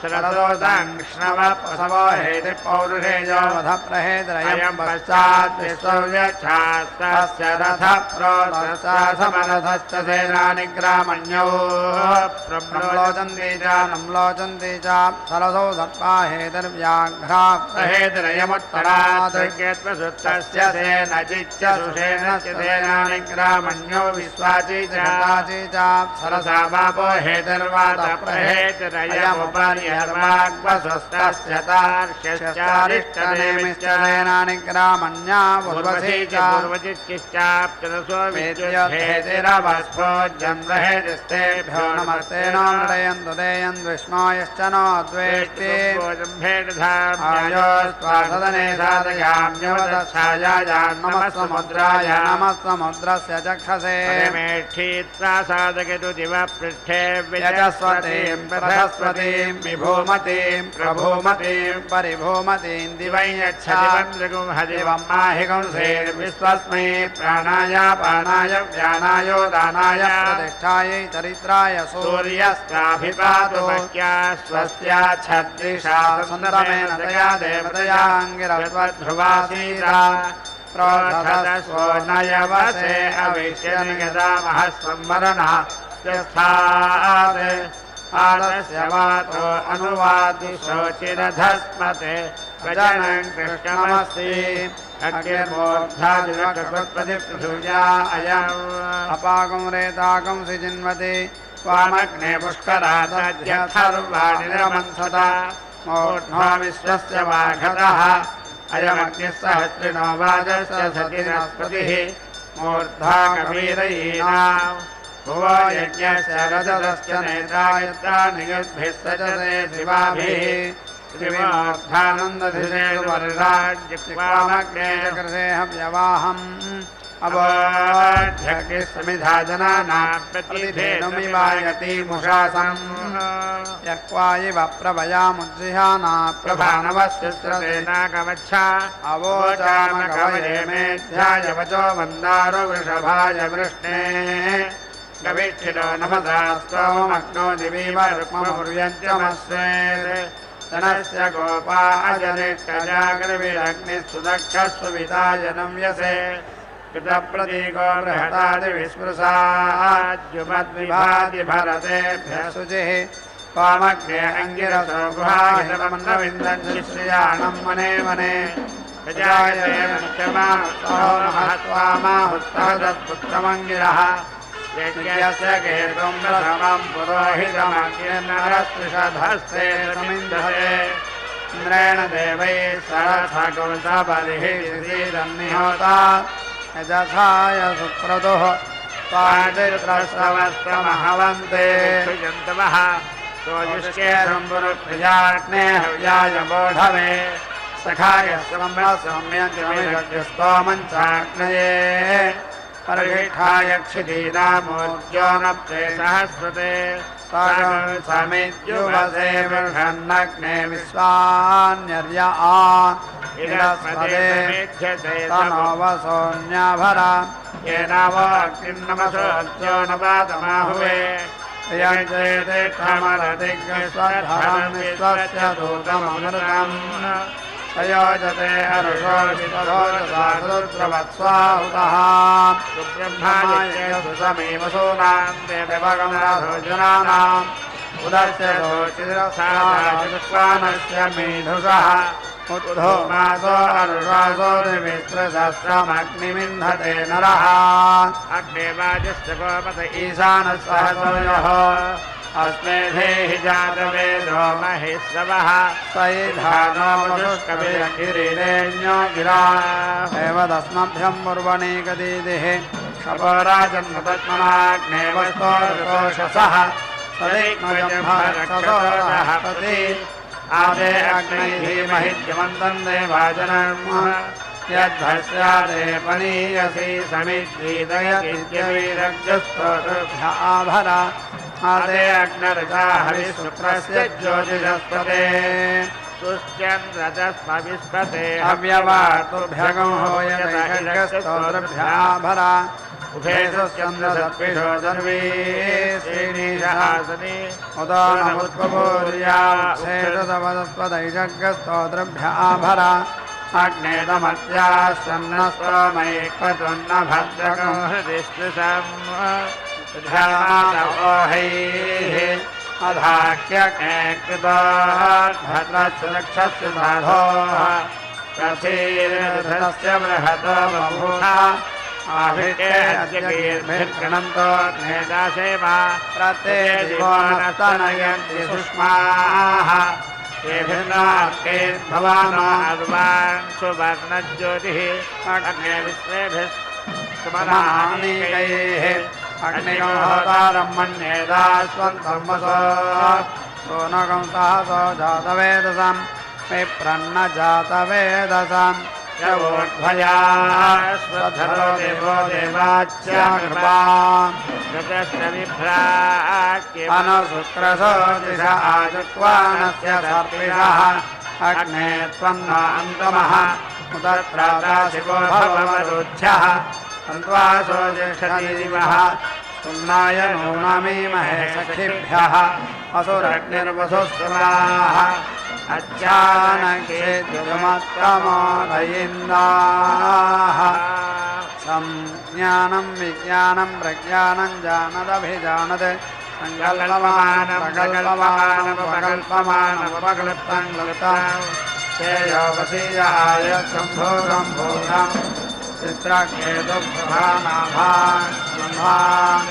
श्रदोदाङ्क्ष्णवप्रसवो हेति पौरुषेयो वधप्रहेतिरयं पश्चात् विश्वव्यच्छास्तस्य रथप्रोत समरथश्च सेनानि ग्रामण्यो प्रम्लोचन्ति च नम्लोचन्ति च सरसौ सर्पा हेतिर्व्याघ्रा प्रहेतिरयमुत्तरात् केत्वसुत्तस्य सेनचिच्च सुषेणस्य सेनानि ग्रामण्यो विश्वाची च गताची च सरसा वापो हेतिर्वात प्रहेतिरयमुपर्यर्वाग्वसुस्तस्य तार्क्ष्यश्चारिष्टनेमिश्च सेनानि ग्रामण्या पूर्वसी च पूर्वचिच्चिश्चाप्तरसो ेतिरवस्फोज्जन्रहेतिस्तेभ्यो नमस्ते नो नृयन्तु देयन् विष्णोयश्च नो द्वेष्टि आयोस्त्वासदने साधयाम्योदच्छायाया नमः समुद्राय नमः समुद्रस्य चक्षसे मेष्ठीत्वा साधकेतु दिवपृष्ठे यजस्वतीं प्रधस्वतीं विभूमतीं प्रभूमतीं परिभूमतीं दिवै यच्छादिवं माहिगंसेर्विश्वस्मै प्राणाय पानाय व्यानायो दानाय प्रतिष्ठायै चरित्राय सूर्यस्याभिपातो स्वस्या छद्दिशा सन्तमेन तया देवतयाङ्गिरस्वध्रुवासीरा प्रोधस्वो नयवसे अविश्यनिगदामः संवरणः यस्थात् आदस्य वातो अनुवादिशोचिरधस्मते प्रजनं कृष्णमस्ति अग्निर्मोर्धादिवकृत्पतिपृथुजा अयम् अपाकं रेताकं सिजिन्वते वामग्ने पुष्करादध्यथर्वाणि निरमन्सता मूर्ध्वा विश्वस्य वाघतः अयमग्निः सहस्रिणो वाजस्य सतिनस्पतिः मूर्धा कवीरयीनाम् भुवो यज्ञस्य रजतस्य नेता यत्रा नियुद्भिः सजते शिवाभिः श्रीमोर्धानन्दधिरेर्वरिराज्यक्वामग्ने चकृते हव्यवाहम् अवोध्यग्निः समिधा जनानां प्रतिधेनुमिवायति मुषासम् यक्वायिव प्रभयामुज्जिहाना प्रभानवस्यस्रतेनाकमच्छा अवोचामकवये मेध्यायवचो मन्दारो वृषभाय वृष्णे गविष्ठितो नमसा स्तोमग्नो दिवीमरुक्ममुर्यञ्चमस्वेत् जनस्य गोपा अजनिष्ठजागृविरग्निः सुदक्षस्वविताजनं यसे कृतप्रतीको बृहतादिविस्पृशाद्युमद्विभाति भरतेभ्यः शुचिः त्वामग्ने अङ्गिरसो गुहाहितमन्नविन्दन्श्रियाणं मने मने प्रजायते मुख्यमासो महत्त्वामाहुत्तः तत्पुत्रमङ्गिरः यज्ञस्य केतुं प्रथमं पुरोहितमग्निर्नरस्त्रिषधस्ते समिन्धते इन्द्रेण देवैः सरसकुलसबलिः श्रीरन्निहोता यजथाय सुक्रतुः त्वादित्रस्रवस्त्रमहवन्ते जन्तवः सोजुष्के सम्पुरुप्रियाग्ने हव्याय बोढवे सखाय सौम्यन्तमिषस्तोमञ्चाग्नये परिष्ठाय क्षितीनामोर्जो न प्रेसहस्रते समिद्युवसे बृहन्नग्ने विश्वान्यर्य इडस्पदे तनो वसोऽन्याभरा येन वो अग्निर्नमसोऽर्जो न पातमाहुवे यञ्चेते क्षमरदिग्विश्वधरं विश्वस्य दूतममृतम् सयोजते हर्षोषितरोजसारुद्रवत्स्वाहुतः सुब्रह्माय सुसमेव सूनां देवगमराधोजनानाम् उदस्य रोचिरसानस्य मेधुषः उद्धो मासो हर्षासो दिविस्त्रसहस्रमग्निमिन्धते नरः अग्नेवाजस्य गोपत ईशानः सहसोऽयः अस्मेधेहि जातवेदो महेश्वरः सैधानोमुष्कविरगिरिरेण्यो गिरा एव तस्मभ्यं मुर्वणीकदीदिः शपोराजन्मतत्मनाग्ने वस्तोषसः सदिग्मजम्भरक्षसोदः प्रति आदे अग्नैः धीमहिद्यमन्तं देवाजनम् यद्भस्यादे पनीयसी समिद्वीदयतीत्यवीरग्रस्तोभ्य आभरा आदे अग्नरजा हरिशुक्रस्य ज्योतिषस्पते सुश्चन्द्रजस्मविस्पते अव्यवातुभ्यगो यदैषस्तोत्रभ्याभरा उभेशश्चन्द्रसर्पिषो सर्वे श्रीनिशासने उदा नमुत्पपूर्या शेषसवदस्पदैषस्तोत्रभ्याभरा अग्नेदमत्यासन्नस्तमैकतुन्न भद्रको हृदिष्टुषम् ध्यानवोहैः अधाख्यके कृतोद्भद्रस्य साधोः प्रथीर्धस्य बृहतो बभूषा आभिके अद्यगीर्भिर्गणन्तो नेदासेवा प्रते दिवोनस्तनयन्ति सुष्माः भवानो अर्वान् सुवर्णज्योतिः अग्ने विश्वेभिः सुमनानीकैः अग्निगं होतारं मन्येदास्वन्तं वसो सोनगं सहसो जातवेदसां विप्रन्न जातवेदसां यवोध्वया स्वधरो देवो देवाच्या कृपाम् अनुशुक्रसो दिश आजुक्वानस्य सर्पिषः अग्ने त्वन्नो अन्तमः उतत्रादाशिवो भवमरुध्यः अन्त्वासो ज्येष्ठदिवः सुम्नाय नूनमीमहे सखिभ्यः असुरग्निर्वसुस्वराः अच्छानक्षेद्युमत्तमोदयिन्दाः संज्ञानं विज्ञानं प्रज्ञानं जानदभिजानद सङ्कल्पमानमपकल्पमानमपकल्प्तं ललितं श्रेयोवसीयाय सम्भोगं भोगं चित्रकेतुप्रभानाभान् ब्रह्मान्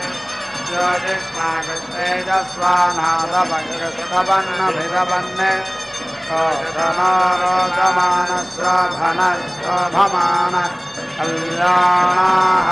ज्योतिष्मागस्तेजस्वानादभग्रस्तवन्नभिदवन्ने रोदमानस्वभमान कल्याणाः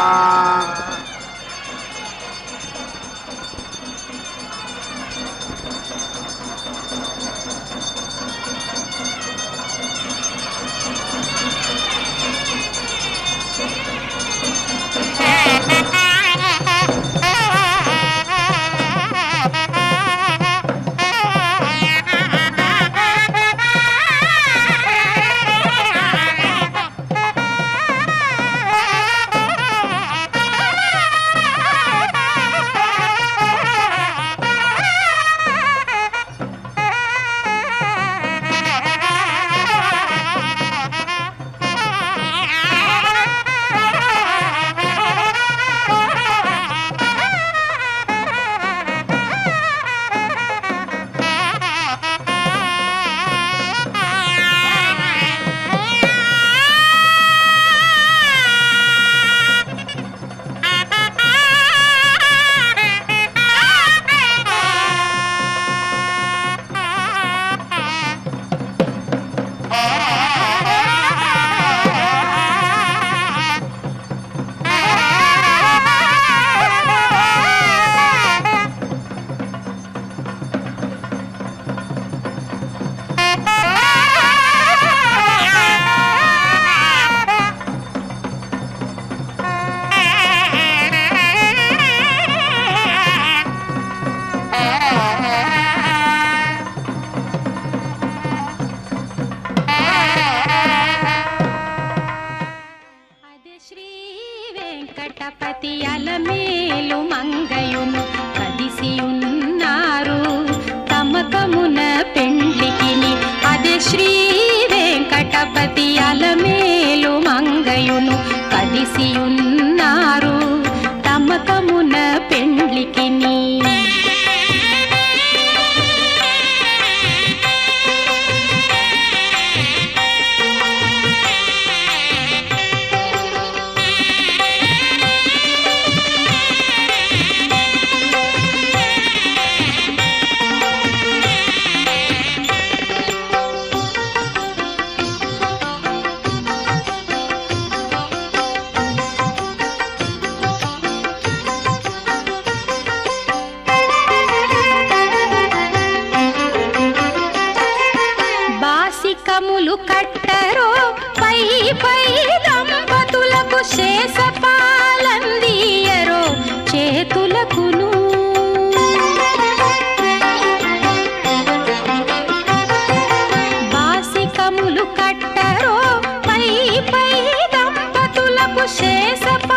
వెంకటపతి అలమేలు మంగయును కదిసియున్నారు తమకమున పెండ్లికిని అదే శ్రీ వెంకటపతి అలమేలు మంగయును కదిసియున్నారు తమకమున పెండ్లికిని బాసికములు కట్టరో పై పై దంపతులకు శేషపాలందియరో చేతులకును బాసికములు కట్టరో పై పై దంపతులకు శేషపాలందియరో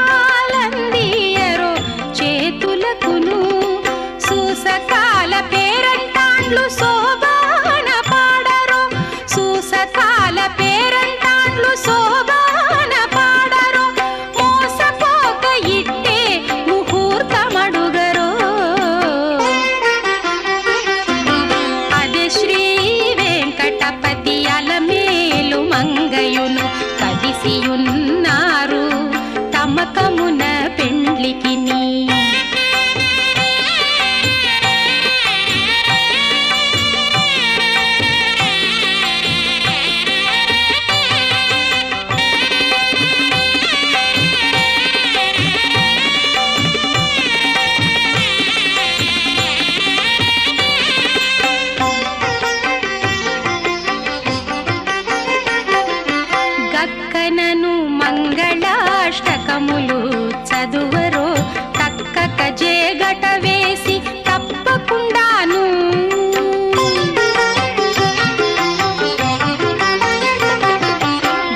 చేతులకును సూసకాల పేరంటాండ్లు శోభాన పాడరో సూసకాల పేరంటాండ్లు శోభాన పాడరో మోసపోక ఇట్టే ముహూర్తమడుగరో అదే శ్రీ వెంకటపతి అలమేలు మంగయును కదిసియున్నారు తమకమున పెండ్లికిని చదువరో తక్కక జేగట వేసి తప్పకుండాను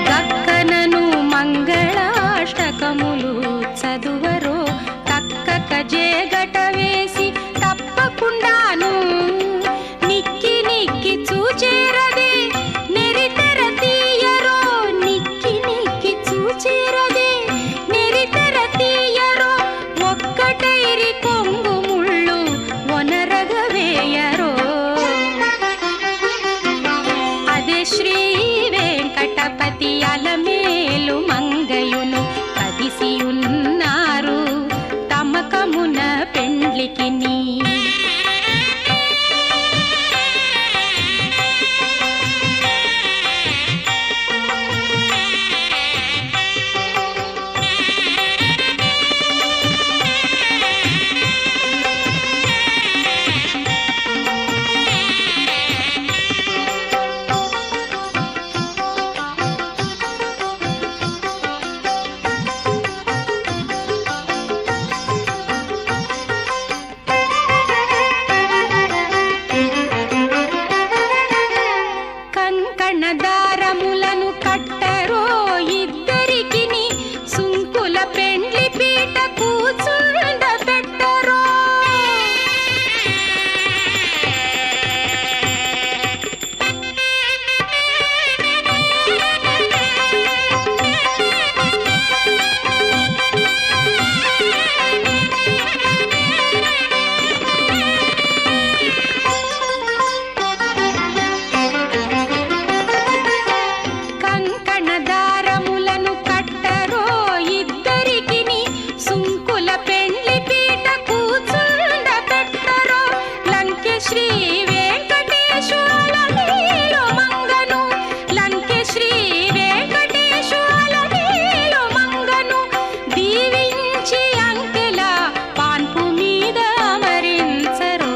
గక్కనను మంగళాష్టకములు చదువరో తక్కక జేగట వేసి తప్పకుండాను నిక్కి నిక్కి చూచేరదే నెరితెర తీయరో నిక్కి నిక్కి చూచేరదే నెరితెర తీయరో ఒక్కటైరి కొంగు ముళ్ళు ఒనరగ వేయరో అదే శ్రీ వెంకటపతి అలమేలు మంగయును కదిసియున్నారు తమకమున పెండ్లికిని కంకణదారములను కట్టరో ఇద్దరికిని సుంకుల పెండ్లి పీట కూచుండ పెట్టరో కంకణదారములను కట్టరో ఇద్దరికిని సుంకుల పెండ్లి పీట కూచుండ పెట్టరో లంకె శ్రీ వెంకటేశ్వర నీలో మంగను లంకె శ్రీ వెంకటేశ్వర నీలో మంగను దీవించి అంకెల పాన్పు మీద అమరించరో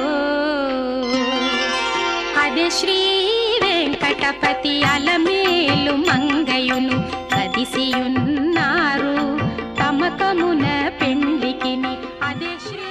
అదే శ్రీ వెంకటపతి అలమేలు మంగయును కదిసియున్నారు తమకమున పెండ్లికిని అదే శ్రీ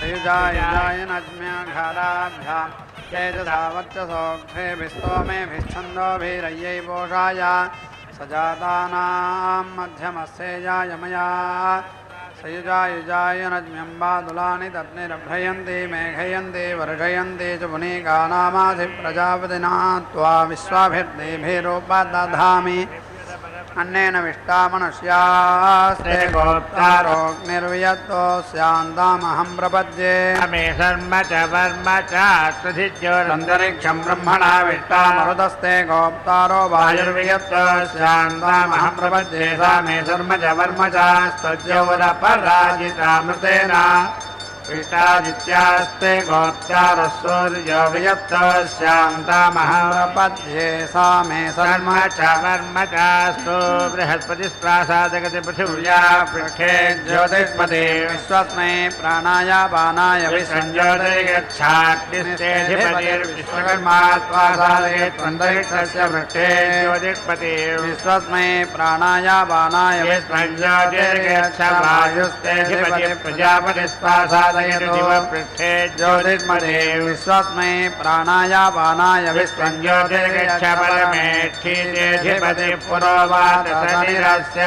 युजायुजाय नज्म्याघाराभ्यां तेजसा वर्चसोऽग्रेभिस्तोमेभिश्छन्दोभिरय्यै पोषाय सजातानां मध्यमस्येजाय मया सयुजायुजाय नज्म्यम्बादुलानि तत्निरभ्रयन्ति मेघयन्ति वर्षयन्ति च पुनीकानामाधिप्रजापतिना त्वा विश्वाभिर्देभिरूपदधामि अन्नेन विष्टा मनुष्यास्ते गोप्तारोग्निर्वियत्तोऽस्यान्तामहं प्रपद्ये मे शर्म च वर्म च अन्तरिक्षं ब्रह्मणा विष्टा मरुतस्ते गोप्तारो वायुर्वियत्तोऽस्यान्तामहं प्रपद्ये सा मे शर्म च वर्म च स्तुज्यवरपराजितामृतेन विष्टादित्यास्ते गोप्तारः सूर्यो वियत्तोऽस्यान्तामहं प्रपद्ये सा मे शर्म च वर्म चास्तु बृहस्पतिस्त्रासादगति पृथिव्या पृष्ठे ज्योतिष्पते विश्वस्मै प्राणाय पानाय विश्वकर्मा त्वासादयेत्वन्तरिक्षस्य पृष्ठे ज्योतिष्पते विश्वस्मै प्राणाय पानाय वायुस्तेऽधिपति प्रजापतिस्त्वासादयेतु पृष्ठे ज्योतिष्मते विश्वस्मै प्राणाय पानाय विश्वज्योतिर्गच्छपरमेष्ठीतेऽधिपति पुरोवाच सनिरस्य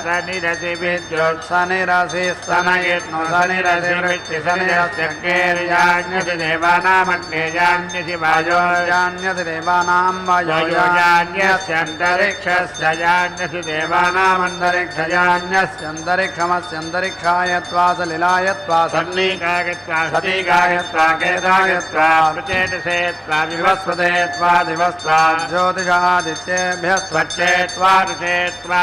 सनिरसि विद्युत्सनिरसि स्तनयित्नु सनिरसि वृत्तिसनिरस्यग्नेर्यान्यसि देवानामग्नेयान्यसि वायोर्यान्यसि देवानां वायोर्यान्यस्यन्तरिक्षस्य यान्यसि देवानामन्तरिक्षयान्यस्यन्तरिक्षमस्यन्तरिक्षाय त्वा सलिलाय त्वा सन्निकायत्वा सतीकायत्वा केदायत्वा प्रचेतसे त्वा विवस्वते त्वा दिवस्त्वा ज्योतिषादित्येभ्यस्त्वच्चे त्वा ऋषे त्वा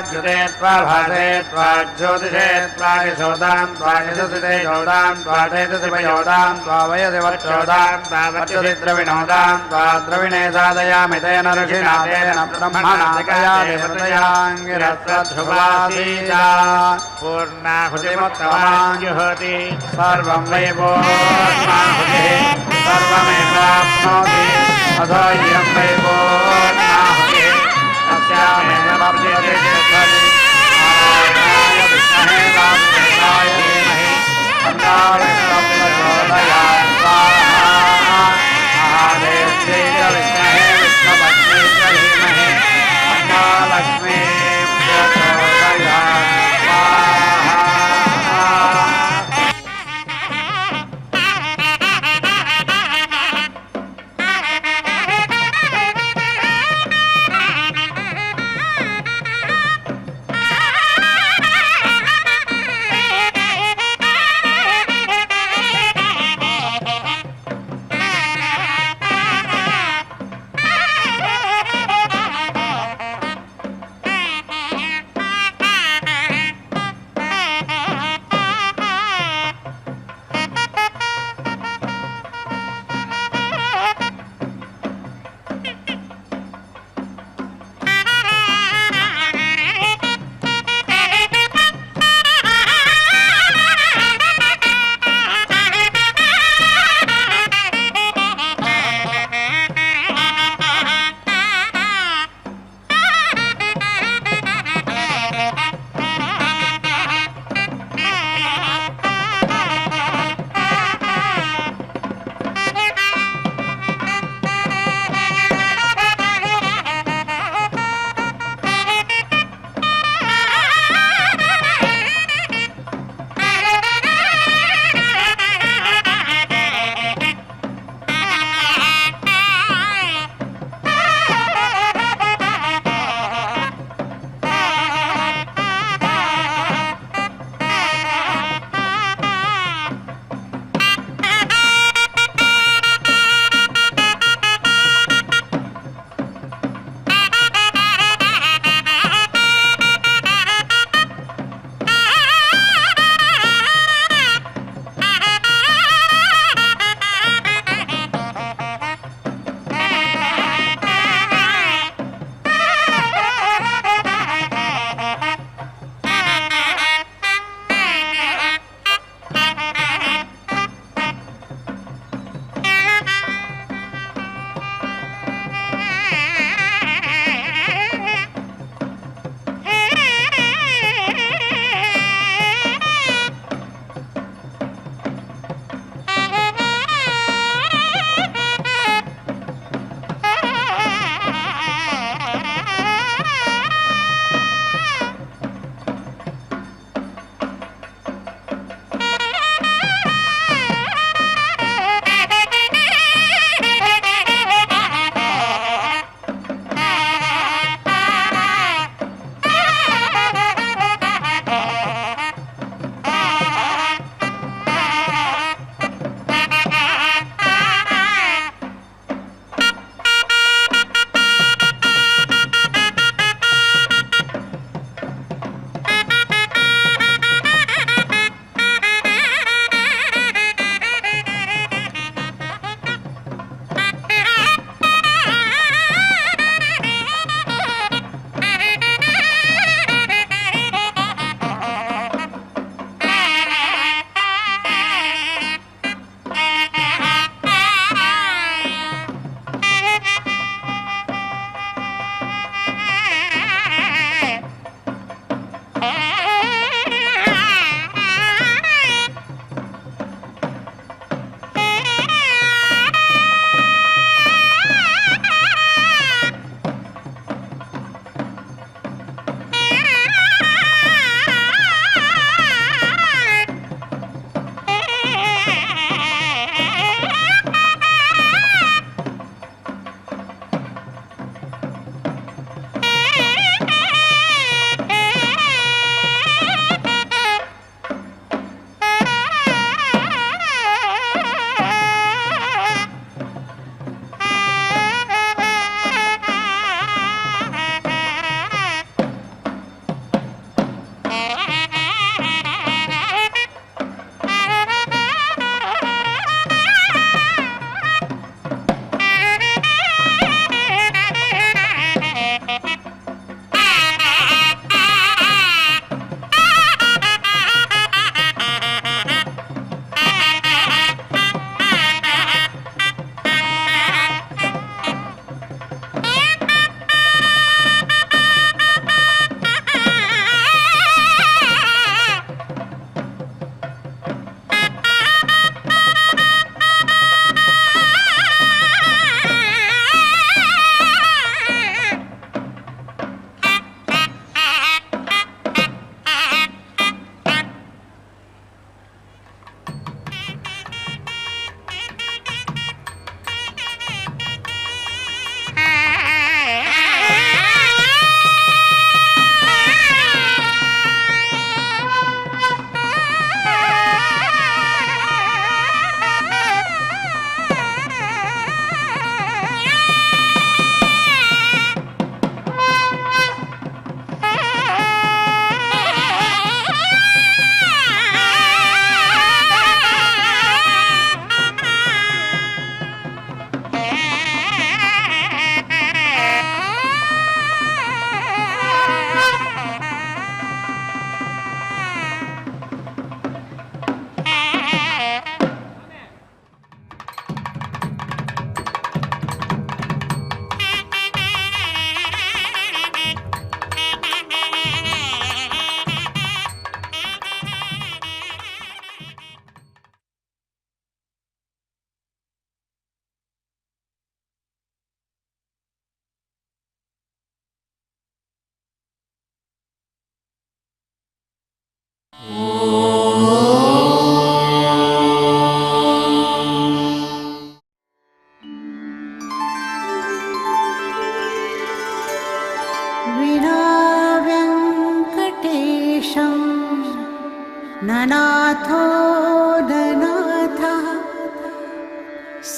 ज्युते त्वा भासे त्वा ज्योतिषे त्वा यशोदां त्वा यशसिते योदां त्वा चेतसि वयोदां त्वा वयसि वर्चोदां त्वा वर्चसि द्रविणोदां त्वा द्रविणे साधयामि तेन ऋषिणा तेन ब्रह्मणा कया देवतयाङ्गिरस्वध्रुवासीता पूर्णाहुतिमुत्तमाञ्जुहोति सर्वं वै पूर्णाहुतिः सर्वमेवाप्नोति अथो इयं वै पूर्णाहुतिः तस्यामेव लभ्यते चेत् नारायणाय विद्महे वासुदेवाय धीमहि तन्नो विष्णुः प्रचोदयात् स्वाहा महादेव्यै च विद्महे विष्णुपत्न्यै च धीमहि तन्नो लक्ष्मीः प्रचोदयात् स्वाहा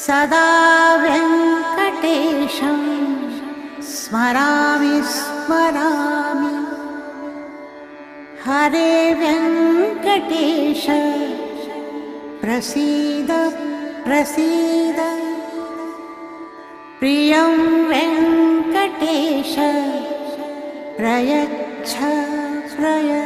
सदा वेङ्कटेशं स्मरामि स्मरामि हरे वेङ्कटेश प्रसीद प्रसीद प्रियं वेङ्कटेश प्रयच्छ प्रयच्छ